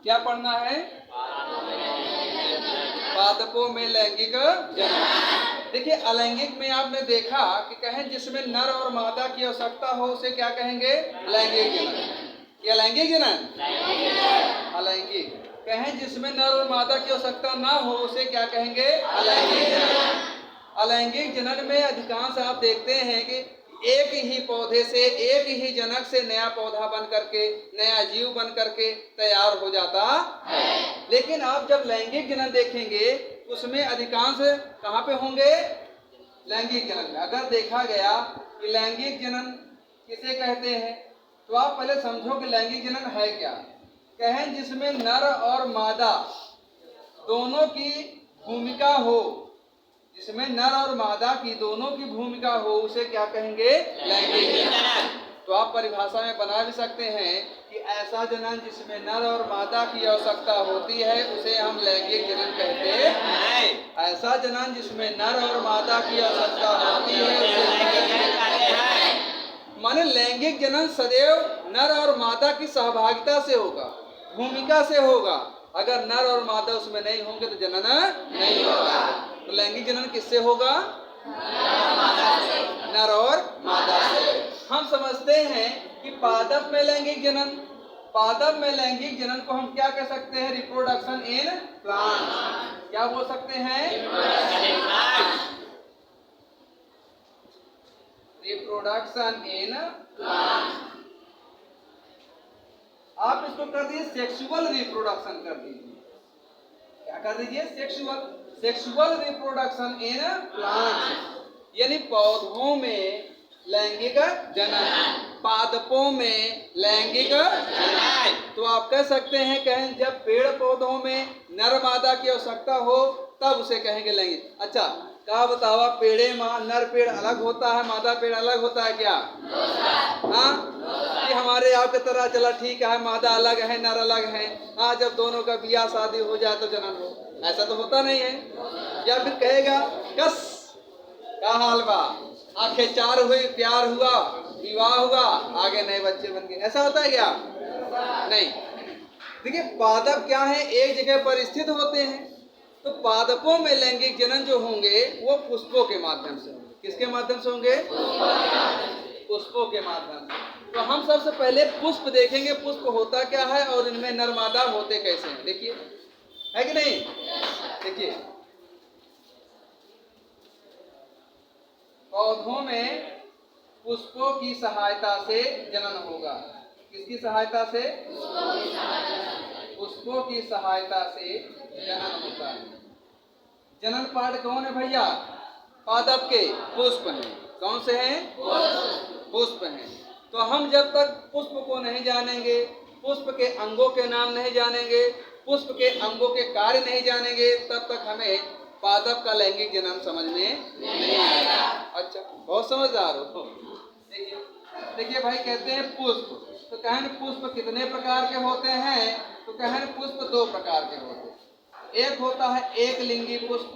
क्या पढ़ना है? पादपों में लैंगिक जनन। देखिए अलैंगिक में आपने देखा कि कहें जिसमें नर और मादा की आवश्यकता हो उसे क्या कहेंगे? लैंगिक जनन। या लैंगिक जनन? अलैंगिक। कहें जिसमें नर और मादा की आवश्यकता ना हो उसे क्या कहेंगे? अलैंगिक जनन। अलैंगिक जनन में अधिकांश आप देखते हैं कि एक ही पौधे से, एक ही जनक से नया पौधा बन करके, नया जीव बन करके तैयार हो जाता है। लेकिन आप जब लैंगिक जनन देखेंगे उसमें अधिकांश कहाँ पे होंगे? लैंगिक जनन में। अगर देखा गया कि लैंगिक जनन किसे कहते हैं तो आप पहले समझो कि लैंगिक जनन है क्या। कहें जिसमें नर और मादा दोनों की भूमिका हो, जिसमें नर और मादा की दोनों की भूमिका हो उसे क्या कहेंगे? लैंगिक जनन। तो आप परिभाषा में बना भी सकते हैं कि ऐसा जनन जिसमें नर और मादा की आवश्यकता होती है उसे हम लैंगिक जनन कहते हैं। ऐसा जनन जिसमें नर और मादा की आवश्यकता होती है उसे लैंगिक जनन कहते हैं। माने लैंगिक जनन सदैव नर और मादा की सहभागिता से होगा, भूमिका से होगा। अगर नर और मादा उसमें नहीं होंगे तो जनन नहीं होगा। तो लैंगिक जनन किससे होगा? नर और मादा से। हम समझते हैं कि पादप में लैंगिक जनन, पादप में लैंगिक जनन को हम क्या कह सकते हैं? Reproduction in plants. क्या बोल सकते हैं? Reproduction in plants. आप इसको कर दीजिए सेक्सुअल रिप्रोडक्शन कर दीजिए। क्या कर दीजिए? Sexual reproduction in plants. यानी पौधों में लैंगिक जनन, पादपों में लैंगिक जनन। तो आप कह सकते हैं कहें जब पेड़ पौधों में नर मादा की आवश्यकता हो तब उसे कहेंगे लैंगिक। अच्छा क्या बताओ, पेड़े नर पेड़ अलग होता है, मादा पेड़ अलग होता है क्या? हाँ, कि हमारे आपके तरह चला ठीक है, मादा अलग है नर अलग है। हाँ, जब दोनों का ब्याह शादी हो जाए तो जनन हो, ऐसा तो होता नहीं है। या फिर कहेगा कस क्या हाल बा, आंखें चार हुई, प्यार हुआ, विवाह हुआ, आगे नए बच्चे बन गए, ऐसा होता है क्या? नहीं। देखिए पादप क्या है, एक जगह पर स्थित होते हैं। तो पादपों में लैंगिक जनन जो होंगे वो पुष्पों के माध्यम से होंगे। किसके माध्यम से होंगे? पुष्पों के माध्यम से। तो हम सबसे पहले पुष्प देखेंगे, पुष्प होता क्या है और इनमें नर मादा होते कैसे हैं। देखिए, है कि नहीं? देखिए पौधों में पुष्पों की सहायता से जनन होगा। किसकी सहायता से? पुष्पों की सहायता से जनन होता है। जनन पार्ट कौन है भैया? पादप के पुष्प हैं। कौन से हैं? पुष्प हैं। तो हम जब तक पुष्प को नहीं जानेंगे, पुष्प के अंगों के नाम नहीं जानेंगे, पुष्प के अंगों के कार्य नहीं जानेंगे, तब तक हमें पादप का लैंगिक जनन समझ में नहीं आएगा। अच्छा, बहुत समझदार हो। देखिए भाई, कहते हैं पुष्प, तो कहें पुष्प कितने प्रकार के होते हैं? तो कहें पुष्प दो प्रकार के होते हैं। एक होता है एक लिंगी पुष्प,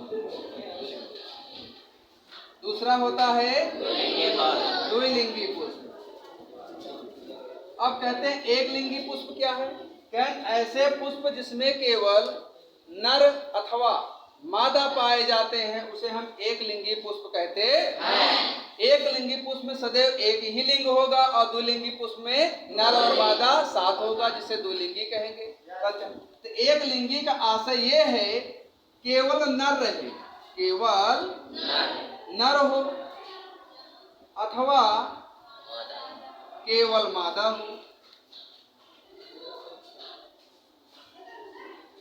दूसरा होता है द्विलिंगी पुष्प। अब कहते हैं एक लिंगी पुष्प क्या है? कहें ऐसे पुष्प जिसमें केवल नर अथवा मादा पाए जाते हैं उसे हम एक लिंगी पुष्प कहते हैं। एक लिंगी पुष्प में सदैव एक ही लिंग होगा और द्विलिंगी पुष्प में नर और मादा साथ होगा, जिसे द्विलिंगी कहेंगे। तो एक लिंगी का आशय ये है केवल नर रहे, केवल नर हो अथवा केवल मादा हो।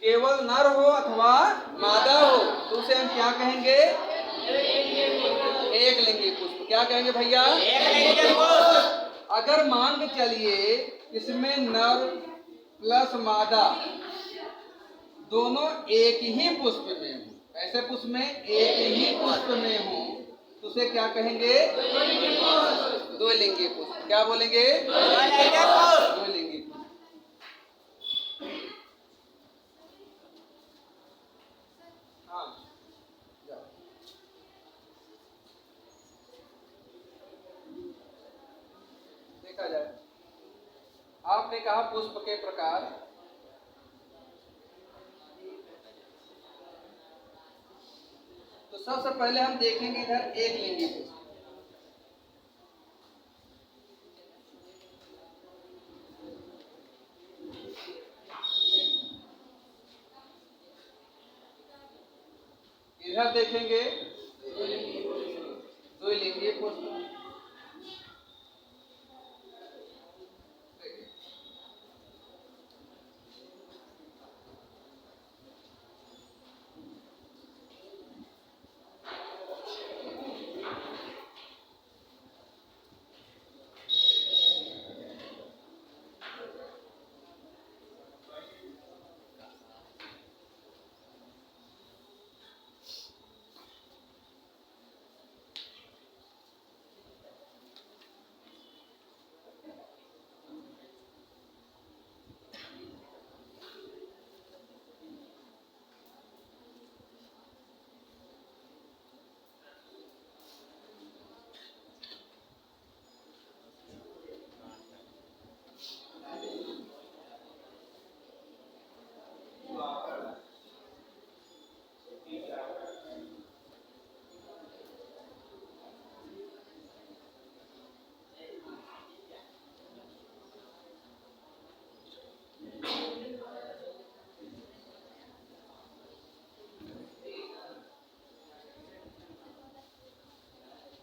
केवल नर हो अथवा मादा हो तो उसे हम क्या कहेंगे? एक लिंगी पुष्प। क्या कहेंगे भैया? एक लिंगी पुष्प। अगर मान के चलिए इसमें नर प्लस मादा दोनों एक ही पुष्प में हो, ऐसे पुष्प में एक ही पुष्प में हो तो उसे क्या कहेंगे? द्विलिंगी पुष्प। क्या बोलेंगे? द्विलिंगी पुष्प। हाँ, देखा जाए, आपने कहा पुष्प के प्रकार, सबसे पहले हम देखेंगे इधर एक लिंगी पुष्प। इधर देखेंगे द्विलिंगी पुष्प।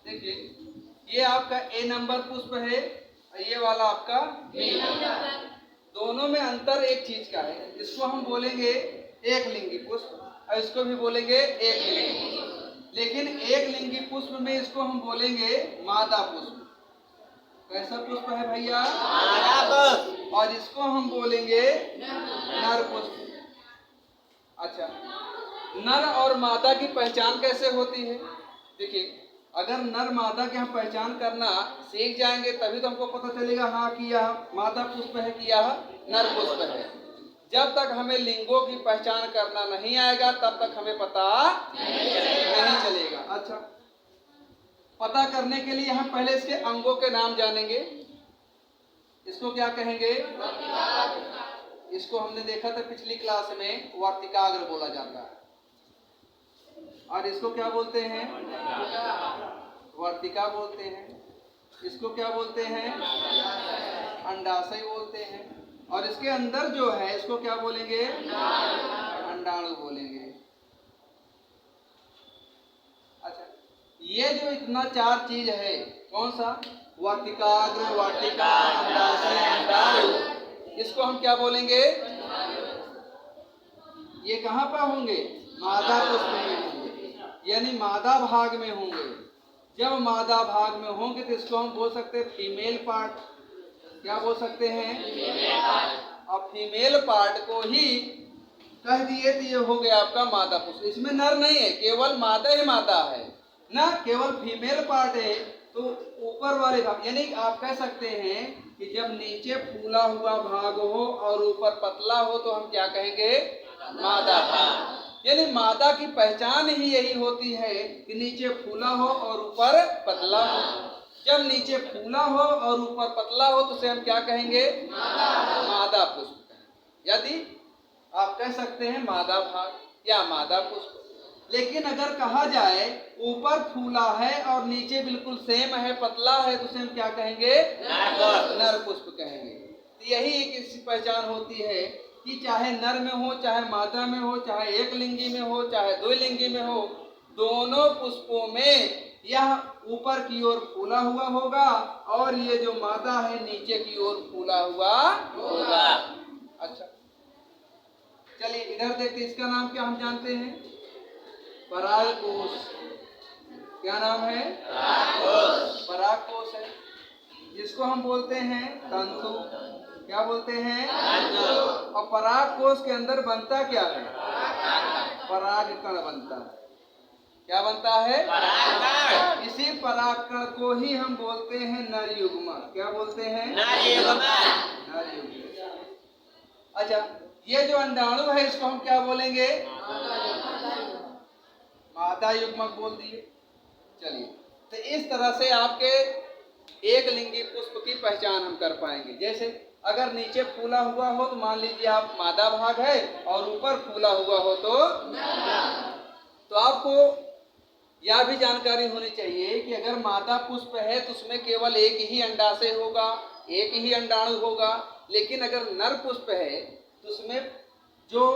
देखिए ये आपका ए नंबर पुष्प है और ये वाला आपका बी नंबर। दोनों में अंतर एक चीज का है, इसको हम बोलेंगे एक लिंगी पुष्प और इसको भी बोलेंगे एक लिंगी पुष्प। लेकिन एक लिंगी पुष्प में इसको हम बोलेंगे मादा पुष्प। कैसा पुष्प है भैया? मादा पुष्प। और इसको हम बोलेंगे नर पुष्प। अच्छा, नर और मादा की पहचान कैसे होती है? देखिए अगर नर मादा की हम पहचान करना सीख जाएंगे तभी तो हमको पता चलेगा हाँ कि यह मादा पुष्प है कि यह नर पुष्प है। जब तक हमें लिंगों की पहचान करना नहीं आएगा तब तक हमें पता नहीं चलेगा। अच्छा, पता करने के लिए हम पहले इसके अंगों के नाम जानेंगे। इसको क्या कहेंगे? इसको हमने देखा था पिछली क्लास में, वर्तिकाग्र बोला जाता है। और इसको क्या बोलते हैं? वर्तिका बोलते हैं। इसको क्या बोलते हैं? अंडाशय बोलते हैं। और इसके अंदर जो है इसको क्या बोलेंगे? अंडाणु बोलेंगे। अच्छा, ये जो इतना चार चीज है, कौन सा? वर्तिकाग्र, वाटिका, अंडाशय, अंडाणु, इसको हम क्या बोलेंगे? ये कहाँ पर होंगे? मादा पुष्प में होंगे, यानी मादा भाग में होंगे। जब मादा भाग में होंगे तो इसको हम बोल सकते हैं फीमेल पार्ट। क्या बोल सकते हैं? और फीमेल पार्ट को ही कह दिए तो ये हो गया आपका मादा पुष्प। इसमें नर नहीं है, केवल मादा ही मादा है ना, केवल फीमेल पार्ट है। तो ऊपर वाले भाग, यानी आप कह सकते हैं कि जब नीचे फूला हुआ भाग हो और ऊपर पतला हो तो हम क्या कहेंगे? मादा भाग। यानी मादा की पहचान ही यही होती है कि नीचे फूला हो और ऊपर पतला हो। जब नीचे फूला हो और ऊपर पतला हो तो उसे हम क्या कहेंगे? मादा पुष्प। यदि आप कह सकते हैं मादा भाग या मादा पुष्प। लेकिन अगर कहा जाए ऊपर फूला है और नीचे बिल्कुल सेम है, पतला है, तो उसे हम क्या कहेंगे? नर पुष्प कहेंगे। तो यही एक इसकी पहचान होती है कि चाहे नर में हो, चाहे मादा में हो, चाहे एक लिंगी में हो, चाहे दो लिंगी में हो, दोनों पुष्पों में यह ऊपर की ओर फूला हुआ होगा और ये जो मादा है नीचे की ओर फूला हुआ होगा। अच्छा, चलिए इधर देखते, इसका नाम क्या हम जानते हैं? परागकोश। क्या नाम है? परागकोश है, जिसको हम बोलते हैं तंतु। क्या बोलते हैं? और परागकोश के अंदर बनता क्या है? परागकण बनता है। क्या बनता है? परागकण। इसी परागकण को ही हम बोलते हैं नर युग्मक। क्या बोलते हैं? नर युग्मक। नर युग्मक। अच्छा, ये जो अंडाणु है इसको हम क्या बोलेंगे? मादा युग्मक बोल दिए। चलिए, तो इस तरह से आपके एक लिंगी पुष्प की पहचान हम कर पाएंगे। जैसे अगर नीचे फूला हुआ हो तो मान लीजिए आप मादा भाग है और ऊपर फूला हुआ हो तो आपको यह भी जानकारी होनी चाहिए कि अगर मादा पुष्प है तो उसमें केवल एक ही अंडाशय होगा, एक ही अंडाणु होगा। लेकिन अगर नर पुष्प है तो उसमें जो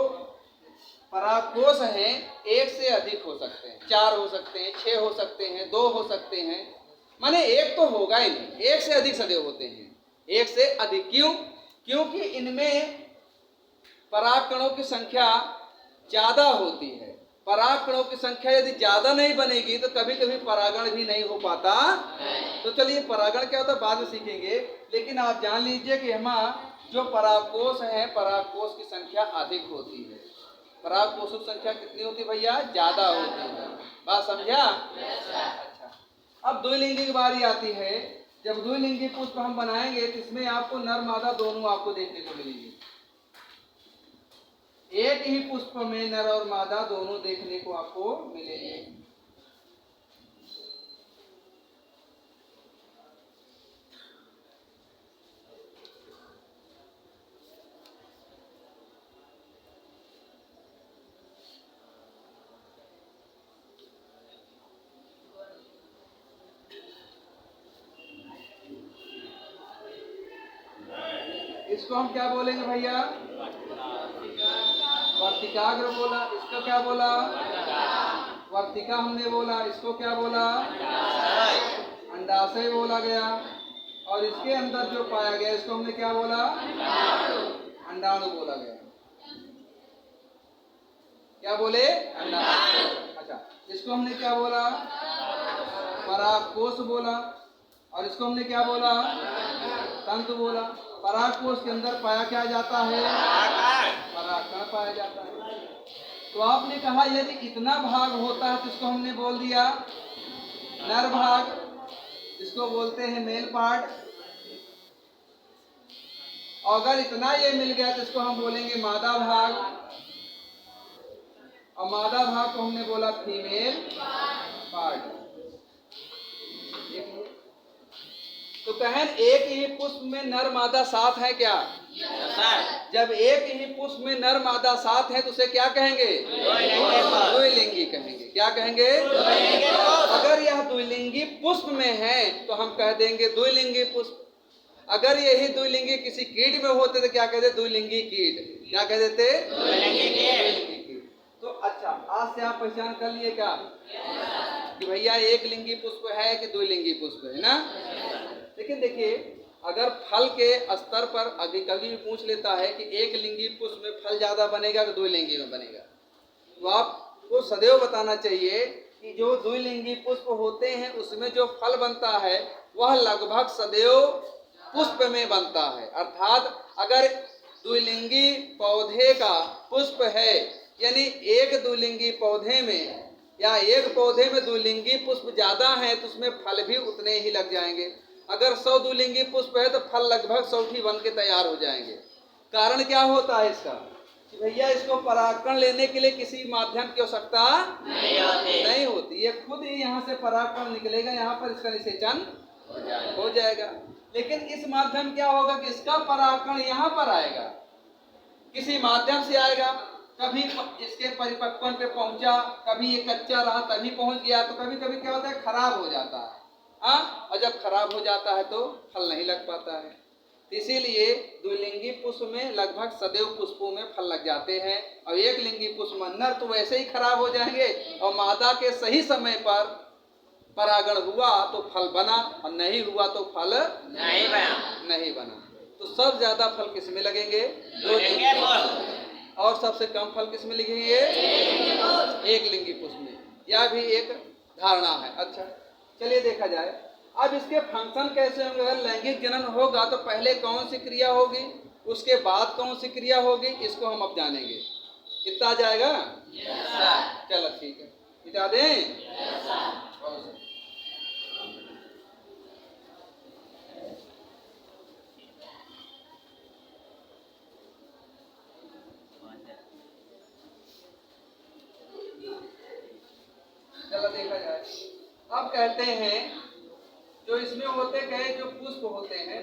परागकोश हैं एक से अधिक हो सकते हैं, 4 हो सकते हैं, 6 हो सकते हैं, 2 हो सकते हैं, माने एक तो होगा ही नहीं, एक से अधिक सदैव होते हैं, एक से अधिक। क्यों? क्योंकि इनमें परागकणों की संख्या ज्यादा होती है। परागकणों की संख्या यदि ज्यादा नहीं बनेगी तो कभी कभी परागण भी नहीं हो पाता। तो चलिए परागण क्या होता है बाद में सीखेंगे, लेकिन आप जान लीजिए कि हमारा जो परागकोश है, परागकोश की संख्या अधिक होती है। परागकोशों की संख्या कितनी होती है भैया? ज्यादा होती है। बात समझा? अच्छा, अब द्विलिंगी की बारी आती है। जब द्विलिंगी पुष्प हम बनाएंगे तो इसमें आपको नर मादा दोनों आपको देखने को मिलेंगे। एक ही पुष्प में नर और मादा दोनों देखने को आपको मिलेंगे। इसको हम क्या बोलेंगे भैया? वर्तिकाग्र बोला। इसको क्या बोला? वर्तिका हमने बोला। इसको क्या बोला? अंडाशय बोला गया। और इसके अंदर जो पाया गया इसको हमने क्या बोला? अंडाणु बोला गया। क्या बोले? अंडाणु। अच्छा, इसको हमने क्या बोला? परागकोश बोला। और इसको हमने क्या बोला? तंतु बोला। परागकोश के अंदर पाया क्या जाता है? परागकण पाया जाता है। तो आपने कहा यदि इतना भाग होता है तो इसको हमने बोल दिया नर भाग, इसको बोलते हैं मेल पार्ट। और अगर इतना ये मिल गया तो इसको हम बोलेंगे मादा भाग। और मादा भाग को हमने बोला फीमेल पार्ट। तो कहें एक ही पुष्प में नर मादा साथ है क्या? जब एक ही पुष्प में नर मादा साथ है तो उसे क्या कहेंगे? द्विलिंगी कहेंगे। क्या कहेंगे? अगर यह द्विलिंगी पुष्प में है तो हम कह देंगे द्विलिंगी पुष्प। अगर यही द्विलिंगी किसी कीट में होते तो क्या कहते? द्विलिंगी कीट। क्या कह देते? द्विलिंगी कीट। तो अच्छा, आज से आप पहचान कर लिए क्या कि भैया एक लिंगी पुष्प है कि द्विलिंगी पुष्प है ना? लेकिन देखिए, अगर फल के स्तर पर अभी कभी भी पूछ लेता है कि एक लिंगी पुष्प में फल ज्यादा बनेगा कि द्विलिंगी में बनेगा, तो आपको सदैव बताना चाहिए कि जो द्विलिंगी पुष्प होते हैं उसमें जो फल बनता है वह लगभग सदैव पुष्प में बनता है। अर्थात अगर द्विलिंगी पौधे का पुष्प है, यानी एक द्विलिंगी पौधे में या एक पौधे में द्विलिंगी पुष्प ज्यादा है तो उसमें फल भी उतने ही लग जाएंगे। अगर 100 द्विलिंगी पुष्प है तो फल लगभग 100 बन के तैयार हो जाएंगे। कारण क्या होता है इसका? कि भैया इसको परागकण लेने के लिए किसी माध्यम की आवश्यकता नहीं होती। ये खुद ही यहाँ से परागकण निकलेगा, यहाँ पर इसका निषेचन हो जाएगा। लेकिन इस माध्यम क्या होगा कि इसका परागकण यहाँ पर आएगा, किसी माध्यम से आएगा। कभी इसके परिपक्वन पे पहुंचा, कभी ये कच्चा रहा तभी पहुंच गया। तो कभी कभी क्या होता है? खराब हो जाता है। और जब खराब हो जाता है तो फल नहीं लग पाता है। इसीलिए द्विलिंगी पुष्प में लगभग सदैव पुष्पों में फल लग जाते हैं। और एक लिंगी पुष्प में नर तो वैसे ही खराब हो जाएंगे, और मादा के सही समय पर परागण हुआ तो फल बना, और नहीं हुआ तो फल नहीं बना। तो सब ज्यादा फल किस में लगेंगे? और सबसे कम फल किस में लगेंगे? एक लिंगी पुष्प में। यह भी एक धारणा है। अच्छा, चलिए देखा जाए अब इसके फंक्शन कैसे होंगे। अगर लैंगिक जनन होगा तो पहले कौन सी क्रिया होगी, उसके बाद कौन सी क्रिया होगी, इसको हम अब जानेंगे। इतना आ जाएगा? चलो ठीक है, मिटा दें। चलो देखा जाए। अब कहते हैं जो इसमें होते गए जो पुष्प होते हैं,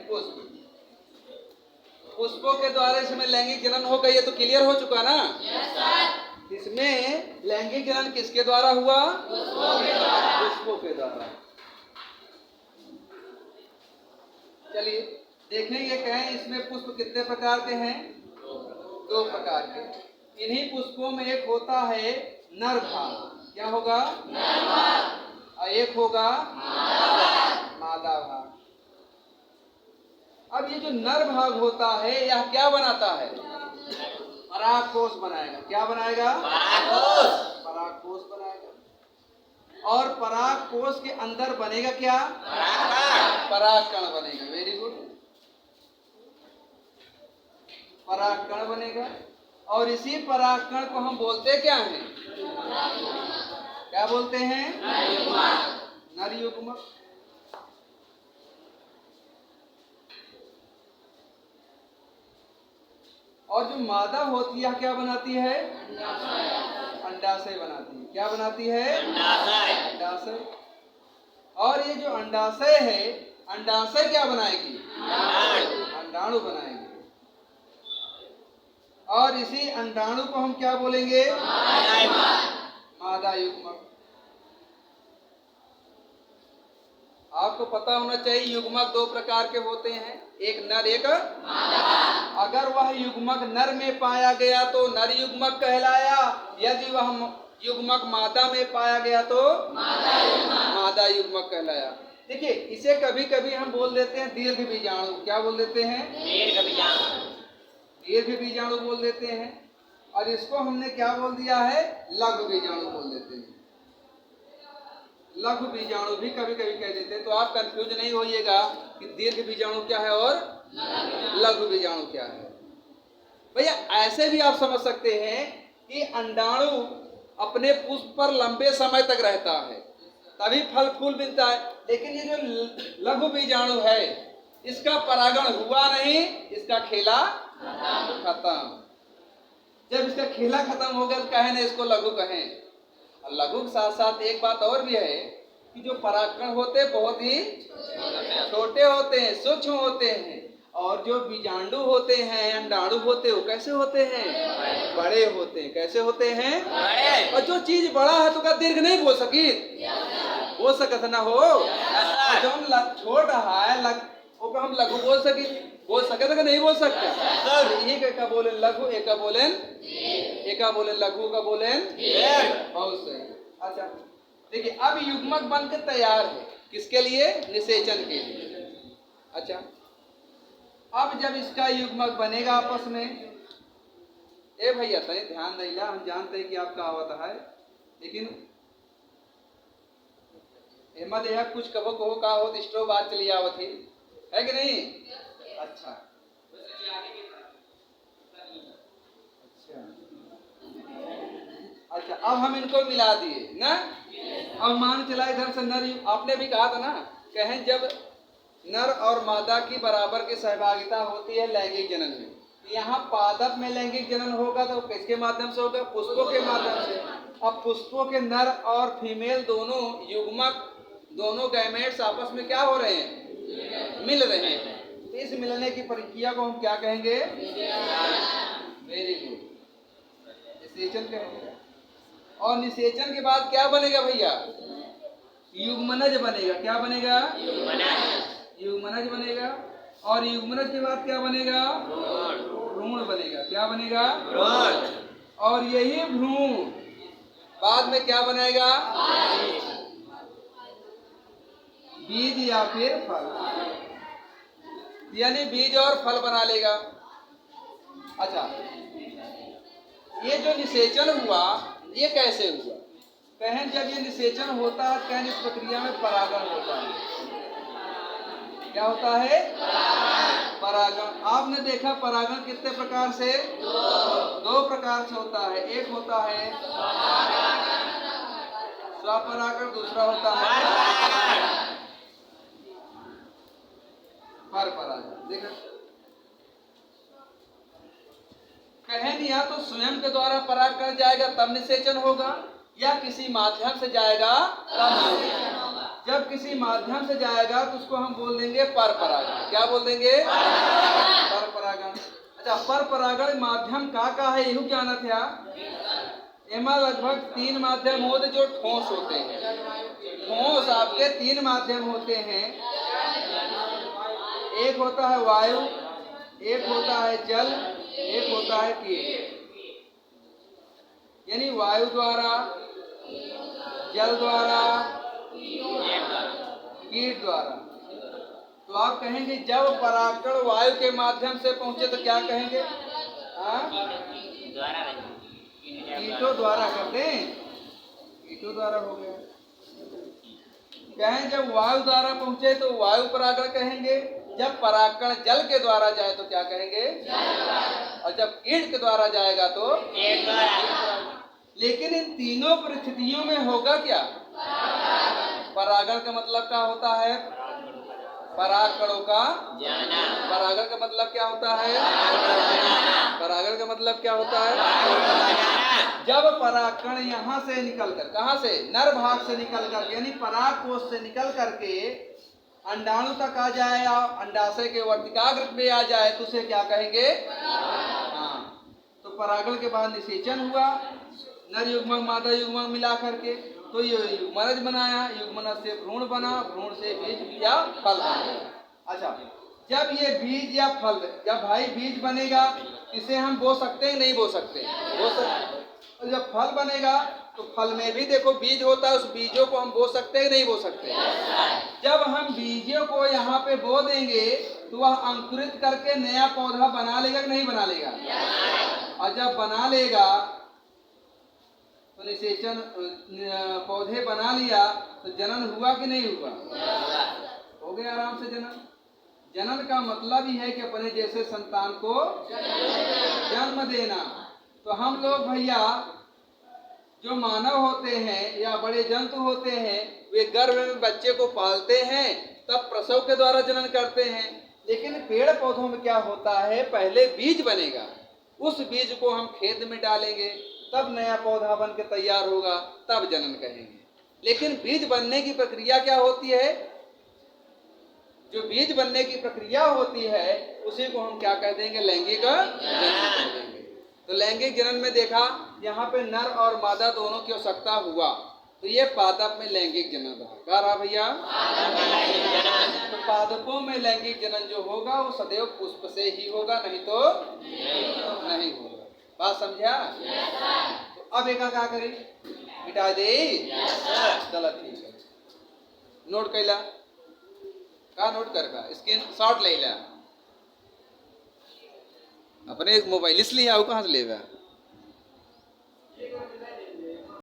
पुष्पों के द्वारा इसमें लैंगिक जनन हो गई है। तो क्लियर हो चुका ना? इसमें लैंगिक जनन किसके द्वारा हुआ? पुष्पों के द्वारा। चलिए देखेंगे, कहें इसमें पुष्प कितने प्रकार के हैं? 2 प्रकार के। इन्हीं पुष्पों में एक होता है नर भाग। क्या होगा? नर भाग। और एक होगा मादा भाग। अब ये जो नर भाग होता है यह क्या बनाता है? परागकोश बनाएगा। क्या बनाएगा? परागकोश बनाएगा। और परागकोश के अंदर बनेगा क्या? परागकण बनेगा। Very good. परागकण बनेगा और इसी परागकण को हम बोलते क्या हैं? क्या बोलते हैं? नर युग्मक। और जो मादा होती है क्या बनाती है? अंडाशय बनाती है। क्या बनाती है? अंडाशय। और ये जो अंडाशय है, अंडाशय क्या बनाएगी? अंडाणु बनाएगी। और इसी अंडाणु को हम क्या बोलेंगे? मादा युग्मक। आपको पता होना चाहिए युग्मक 2 प्रकार के होते हैं, एक नर एक मादा। अगर वह युग्मक नर में पाया गया तो नर युग्मक कहलाया, यदि वह युग्मक मादा में पाया गया तो मादा युग्मक कहलाया। देखिए इसे कभी कभी हम बोल देते हैं दीर्घ बीजाणु। क्या बोल देते हैं? दीर्घ बीजाणु बोल देते हैं। और इसको हमने क्या बोल दिया है? लघु बीजाणु बोल देते हैं। लघु बीजाणु भी कभी कभी कह देते हैं। तो आप कंफ्यूज नहीं होइएगा कि दीर्घ बीजाणु क्या है और लघु बीजाणु क्या है। भैया ऐसे भी आप समझ सकते हैं कि अंडाणु अपने पुष्प पर लंबे समय तक रहता है, तभी फल फूल मिलता है। लेकिन ये जो लघु बीजाणु है इसका परागण हुआ नहीं, इसका खेला खत्म। जब इसका खेला खत्म हो गया तो कहें ना इसको लघु कहें। लघु के साथ साथ एक बात और भी है कि जो परागकण होते हैं बहुत ही छोटे होते हैं, सूक्ष्म होते हैं। और जो बीजांडु होते हैं, अंडाणु होते हैं, वो कैसे होते हैं? बड़े होते हैं। कैसे होते हैं? और जो चीज बड़ा है तो क्या दीर्घ नहीं बोल सकी? हो सकत ना हो। जो हम छोड़ रहा है वो हम लघु बोल सके तो नहीं बोल सकते? एक का बोले लघु, एक का बोले लघु, का बोले बहुत सही। अच्छा देखिए अब युग्मक बनकर तैयार है किसके लिए? निषेचन के लिए। अच्छा अब जब इसका युग्मक बनेगा आपस में, ए भैया तनी ध्यान देगा, हम जानते हैं कि आपका आवत है, लेकिन हिम्मत यह कुछ कबो कहो का हो तो स्ट्रो बात चली आवत ही है कि नहीं? अच्छा अच्छा अब हम इनको मिला दिए ना। अब मान चला इधर से नर, आपने भी कहा था ना, कहें जब नर और मादा की बराबर की सहभागिता होती है लैंगिक जनन में, यहाँ पादप में लैंगिक जनन होगा तो किसके माध्यम से होगा? पुष्पों के माध्यम से। अब पुष्पों के नर और फीमेल दोनों युग्मक, दोनों गैमेट्स आपस में क्या हो रहे हैं? मिल रहे हैं। तो इस मिलने की प्रक्रिया को हम क्या कहेंगे? वेरी गुड, निषेचन कहेंगे। और निषेचन के बाद क्या बनेगा भैया? युग्मनज बनेगा। क्या बनेगा? युग्मनज बनेगा। और युग्मनज के बाद क्या बनेगा? भ्रूण बनेगा। क्या बनेगा? और यही भ्रूण बाद में क्या बनेगा? बीज या फिर फल, यानी बीज और फल बना लेगा। अच्छा ये जो निषेचन हुआ ये कैसे हुआ? कहें जब ये निषेचन होता है कहें इस प्रक्रिया में परागण होता है। क्या होता है? परागण। आपने देखा परागण कितने प्रकार से? 2 प्रकार से होता है। एक होता है स्वपरागण, दूसरा होता है परपरागण। देखा कहें या तो स्वयं के द्वारा पराग कर जाएगा तब निषेचन होगा, या किसी माध्यम से जाएगा तब निषेचन होगा। जब किसी माध्यम से जाएगा तो उसको हम बोल देंगे परपरागण। क्या बोल देंगे? परपरागण। अच्छा परपरागण माध्यम का है यही क्या ना था? एमा लगभग 3 माध्यम होते जो ठोस होते हैं। ठोस आपके 3 माध्यम होते हैं। एक होता है वायु, एक होता है जल, एक होता है कीट। यानी वायु द्वारा, जल द्वारा, कीट द्वारा। तो आप कहेंगे जब परागकण वायु के माध्यम से पहुंचे तो क्या कहेंगे? कीटों द्वारा करते हैं, कीटों द्वारा हो गया। कहें जब वायु द्वारा पहुंचे तो वायु परागण कहेंगे। जब परागकण जल के द्वारा जाए तो क्या कहेंगे? और जब कीट के द्वारा जाएगा तो कीट द्वारा। लेकिन इन तीनों परिस्थितियों में होगा क्या? परागण का मतलब क्या होता है? परागकणों का जाना। परागण का मतलब क्या होता है? परागण का मतलब क्या होता है? जब परागकण यहाँ से निकलकर, कहाँ से? नर भाग से निकलकर, यानी पराग कोश से निकल करके अंडाणु तक आ जाए या अंडाशय के वर्तिकाग्र पे आ जाए तो उसे क्या कहेंगे? हाँ, तो परागण के बाद निषेचन हुआ, नर युग्मक मादा युग्मक मिला करके, तो ये युग्मनज बनाया, युग्मनज से भ्रूण बना, भ्रूण से बीज या फल बना। अच्छा, जब ये बीज या फल, जब भाई बीज बनेगा इसे हम बो सकते हैं नहीं बो सकते? बो सकते। जब फल बनेगा तो फल में भी देखो बीज होता है, उस बीजों को हम बो सकते हैं नहीं बो सकते? जब हम बीजों को यहाँ पे बो देंगे तो वह अंकुरित करके नया पौधा बना लेगा कि नहीं बना लेगा? और जब बना लेगा तो निषेचन, पौधे बना लिया तो जनन हुआ कि नहीं हुआ? हो गया आराम से जनन। जनन का मतलब ही है कि अपने जैसे संतान को जन्म देना। तो हम लोग भैया जो मानव होते हैं या बड़े जंतु होते हैं वे गर्भ में बच्चे को पालते हैं, तब प्रसव के द्वारा जनन करते हैं। लेकिन पेड़ पौधों में क्या होता है? पहले बीज बनेगा, उस बीज को हम खेत में डालेंगे, तब नया पौधा बन के तैयार होगा, तब जनन कहेंगे। लेकिन बीज बनने की प्रक्रिया क्या होती है? जो बीज बनने की प्रक्रिया होती है उसी को हम क्या कह देंगे? लैंगिक जनन कह देंगे। तो लैंगिक जनन में देखा यहाँ पे नर और मादा दोनों की आवश्यकता हुआ, तो ये पादप में लैंगिक जनन रहा। क्या रहा भैया? तो पादपों में लैंगिक जनन जो होगा वो सदैव पुष्प से ही होगा, नहीं तो नहीं होगा। बात समझा? तो अब एक क्या करें? मिटा दे? चलो ठीक है, नोट कैला का? नोट करका स्क्रीन शॉट ले ला अपने मोबाइल इसलिए आओ, कहाँ से लेगा?